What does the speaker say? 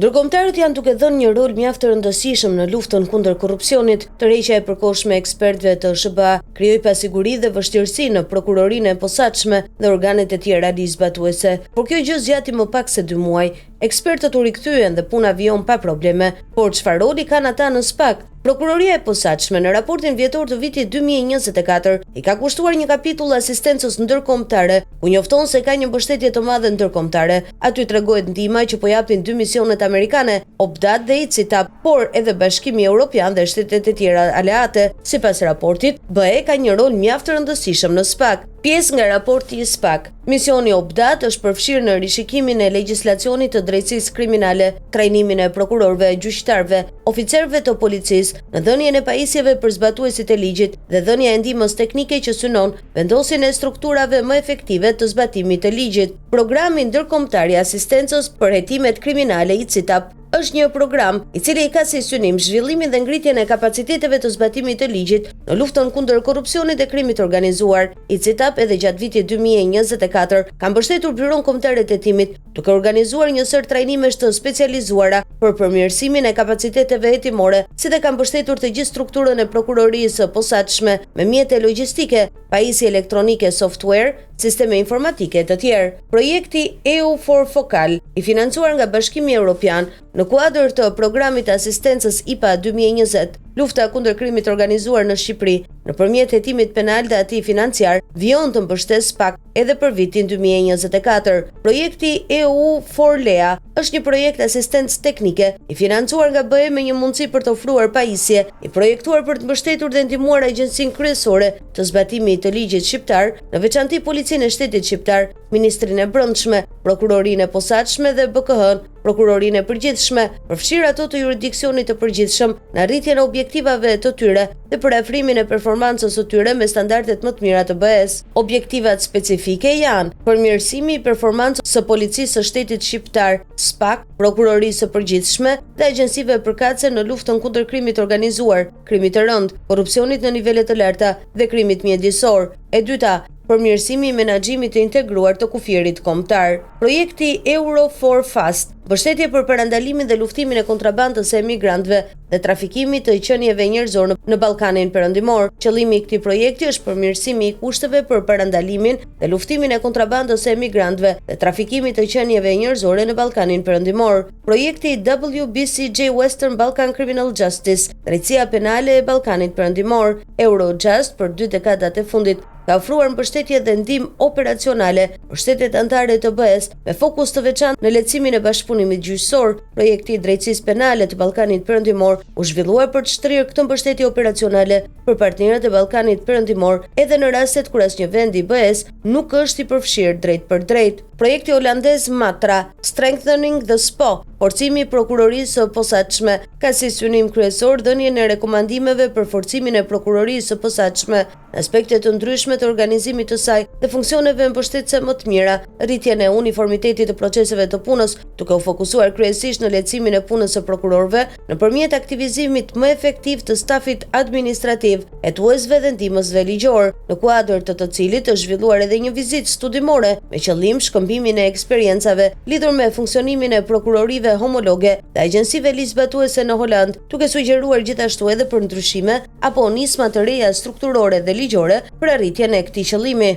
Ndërkombëtarët janë duke dhënë një rol mjaft të rëndësishëm në luftën kundër korrupsionit. Tërheqja e përkohshme e ekspertëve të SBA krijoi pasiguri dhe vështirësi në prokurorinë e posaçme dhe organet e tjera ligjzbatuese. Por kjo gjë zgjati më pak se 2 muaj. Ekspertët u rikthyen dhe puna vijon pa probleme. Por çfarë roli kanë ata në SPAK? Prokuroria e posaçme në raportin vjetor të vitit 2024 i ka kushtuar një kapitull asistencës ndërkombëtare, ku njofton se ka një mbështetje të madhe ndërkombëtare. Aty tregohet ndihma që po japin 2 misionet amerikane, OPDAT dhe ICITAP, por edhe Bashkimi Evropian dhe shtetet e tjera aleate. Sipas raportit, BE ka një rol mjaft të rëndësishëm në SPAK. Pjesë nga raporti i SPAK. Misioni OPDAT është përfshirë në rishikimin e legjislacionit të drejtësisë kriminale, trajnimin e prokurorëve, gjyqtarëve, oficerëve të policisë, në dhënien e pajisjeve për zbatuesit e ligjit dhe dhënia e ndihmës teknike që synon vendosjen e strukturave më efektive të zbatimit të ligjit. Programi ndërkombëtar i asistencës për hetimet kriminale ICITAP është një program i cili ka si synim zhvillimin dhe ngritjen e kapaciteteve të zbatimit të ligjit në luftën kundër korrupsionit dhe krimit organizuar. ICITAP edhe gjatë vitit 2024 ka mbështetur Byron Kombëtar të Hetimit, duke organizuar një sër trajnimesh të specializuara për përmirësimin e kapaciteteve hetimore, si dhe ka mbështetur të gjithë strukturën e prokurorisë së posaçme me mjete logjistike, pajisje elektronike, software, sisteme informatike të tjerë. Projekti EU4Focal, i financuar nga Bashkimi Evropian në kuadër të programit të asistencës IPA 2020, lufta kundër krimit organizuar në Shqipëri, nëpërmjet hetimit penal dhe atij financiar, vijon të mbështesë SPAK edhe për vitin 2024. Projekti EU4Lea është një projekt asistencë teknike i financuar nga BE me një mundësi për të ofruar pajisje, i projektuar për të mbështetur dhe ndihmuar agjencinë kryesore të zbatimit të ligjit shqiptar, në veçanti Policinë e Shtetit Shqiptar, Ministrinë e Brendshme, Prokurorinë e Posaçme dhe BKH-n, Prokurorinë e Përgjithshme, përfshirë ato të jurisdiksionit të përgjithshëm në arritjen e objektivave të tyre dhe për afrimin e performancës së tyre me standardet më të mira të BE-s. Objektivat specifike janë përmirësimi i performancës së Policisë së Shtetit Shqiptar, SPAK, Prokurorisë së Përgjithshme dhe agjencive përkatëse në luftën kundër krimit organizuar, krimit të rënd, korrupsionit në nivele të larta dhe krimit mjedisor. E dyta, përmirësimi i menaxhimit të integruar të kufirit kombëtar. Projekti Euro4Fast, mbështetje për parandalimin dhe luftimin e kontrabandës së emigrantëve dhe trafikimit të qenieve njerëzor në Ballkanin Perëndimor. Qëllimi i këtij projekti është përmirësimi i kushteve për parandalimin dhe luftimin e kontrabandës së emigrantëve dhe trafikimit të qenieve njerëzore në Ballkanin Perëndimor. Projekti WBCJ Western Balkan Criminal Justice, drejtësia penale e Ballkanit Perëndimor, Eurojust për 2 dekadat e fundit, ka ofruar mbështetje dhe ndihmë operacionale për shtetet anëtare të BE-s me fokus të veçantë në lehtësimin e bashkëpunimit gjyqësor. Projekti i drejtësisë penale të Ballkanit Perëndimor u zhvilluar për të shtrirë këtë mbështetje operacionale për partnerët e Ballkanit Perëndimor edhe në rastet kur asnjë vend i BE-s nuk është i përfshirë drejt për drejt. Projekti holandez Matra, Strengthening the SPO, forcimi i prokurorisë së posaçme, ka si synim kryesor dhënien e rekomandimeve për forcimin e prokurorisë së posaçme në aspekte të ndryshme të organizimit të saj dhe funksioneve mbështetëse më të mira, rritjen e uniformitetit të proceseve të punës, duke u fokusuar kryesisht në lehtësimin e punës së prokurorëve nëpërmjet aktivizimit më efektiv të stafit administrativ, hetuesve dhe ndihmësve ligjor, në kuadër të cilit është zhvilluar edhe një vizitë studimore me qëllim shkëmbimin e eksperiencave lidhur me funksionimin e prokurorive homologe dhe agjencive ligjzbatuese në Holand, duke sugjeruar gjithashtu edhe për ndryshime apo nisma të reja strukturore dhe ligjore për arritjen e këtij qëllimi.